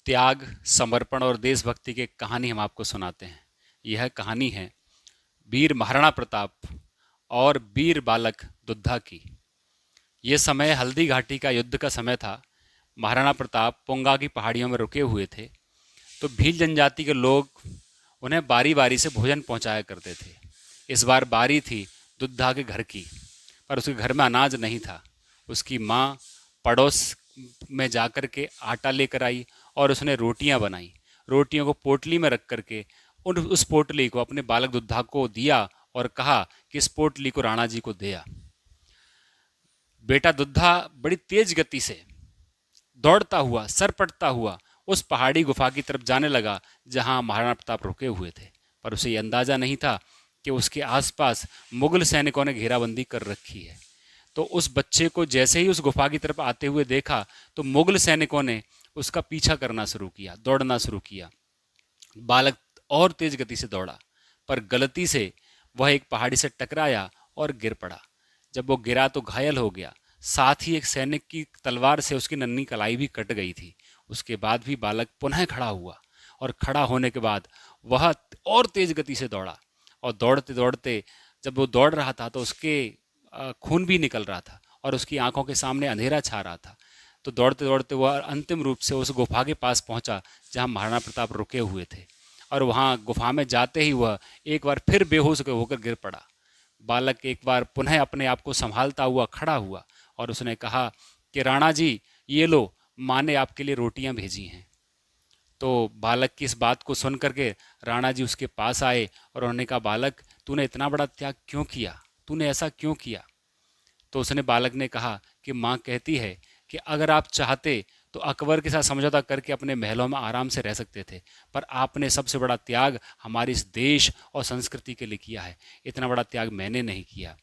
त्याग, समर्पण और देशभक्ति की एक कहानी हम आपको सुनाते हैं। यह कहानी है वीर महाराणा प्रताप और वीर बालक दुद्धा की। ये समय हल्दी घाटी का युद्ध का समय था। महाराणा प्रताप पुंगा की पहाड़ियों में रुके हुए थे, तो भील जनजाति के लोग उन्हें बारी बारी से भोजन पहुंचाया करते थे। इस बार बारी थी दुद्धा के घर की, पर उसके घर में अनाज नहीं था। उसकी माँ पड़ोस में जाकर के आटा लेकर आई और उसने रोटियां बनाई। रोटियों को पोटली में रख करके उस पोटली को अपने बालक दुद्धा को दिया और कहा कि इस पोटली को राणा जी को दिया। बेटा दुद्धा बड़ी तेज गति से दौड़ता हुआ, सरपटता हुआ उस पहाड़ी गुफा की तरफ जाने लगा जहां महाराणा प्रताप रुके हुए थे। पर उसे यह अंदाजा नहीं था कि उसके आसपास मुगल सैनिकों ने घेराबंदी कर रखी है। तो उस बच्चे को जैसे ही उस गुफा की तरफ आते हुए देखा, तो मुगल सैनिकों ने उसका पीछा करना शुरू किया, दौड़ना शुरू किया। बालक और तेज गति से दौड़ा, पर गलती से वह एक पहाड़ी से टकराया और गिर पड़ा। जब वो गिरा तो घायल हो गया। साथ ही एक सैनिक की तलवार से उसकी नन्ही कलाई भी कट गई थी। उसके बाद भी बालक पुनः खड़ा हुआ, और खड़ा होने के बाद वह और तेज गति से दौड़ा। और दौड़ते दौड़ते जब वो दौड़ रहा था तो उसके खून भी निकल रहा था और उसकी आंखों के सामने अंधेरा छा रहा था। तो दौड़ते दौड़ते वह अंतिम रूप से उस गुफा के पास पहुंचा जहां महाराणा प्रताप रुके हुए थे। और वहां गुफा में जाते ही वह एक बार फिर बेहोश होकर गिर पड़ा। बालक एक बार पुनः अपने आप को संभालता हुआ खड़ा हुआ और उसने कहा कि राणा जी, ये लो, माँ ने आपके लिए रोटियां भेजी हैं। तो बालक की इस बात को सुन करके राणा जी उसके पास आए और उन्होंने कहा, बालक, तूने इतना बड़ा त्याग क्यों किया? तूने ऐसा क्यों किया? तो उसने बालक ने कहा कि माँ कहती है कि अगर आप चाहते तो अकबर के साथ समझौता करके अपने महलों में आराम से रह सकते थे, पर आपने सबसे बड़ा त्याग हमारे इस देश और संस्कृति के लिए किया है। इतना बड़ा त्याग मैंने नहीं किया।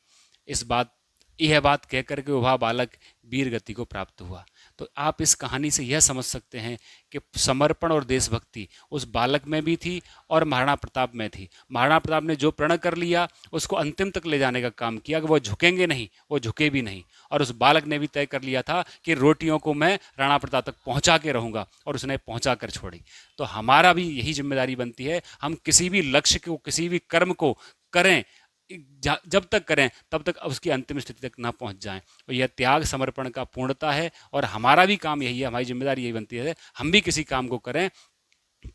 यह बात कह करके वह बालक वीर गति को प्राप्त हुआ। तो आप इस कहानी से यह समझ सकते हैं कि समर्पण और देशभक्ति उस बालक में भी थी और महाराणा प्रताप में थी। महाराणा प्रताप ने जो प्रण कर लिया उसको अंतिम तक ले जाने का काम किया कि वो झुकेंगे नहीं, वो झुके भी नहीं। और उस बालक ने भी तय कर लिया था कि रोटियों को मैं राणा प्रताप तक पहुंचा के रहूंगा, और उसने पहुंचा कर छोड़ी। तो हमारा भी यही जिम्मेदारी बनती है, हम किसी भी लक्ष्य को, किसी भी कर्म को करें, जब तक करें तब तक उसकी अंतिम स्थिति तक ना पहुंच जाएं। और यह त्याग समर्पण का पूर्णता है, और हमारा भी काम यही है, हमारी जिम्मेदारी यही बनती है, हम भी किसी काम को करें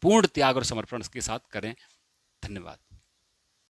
पूर्ण त्याग और समर्पण के साथ करें। धन्यवाद।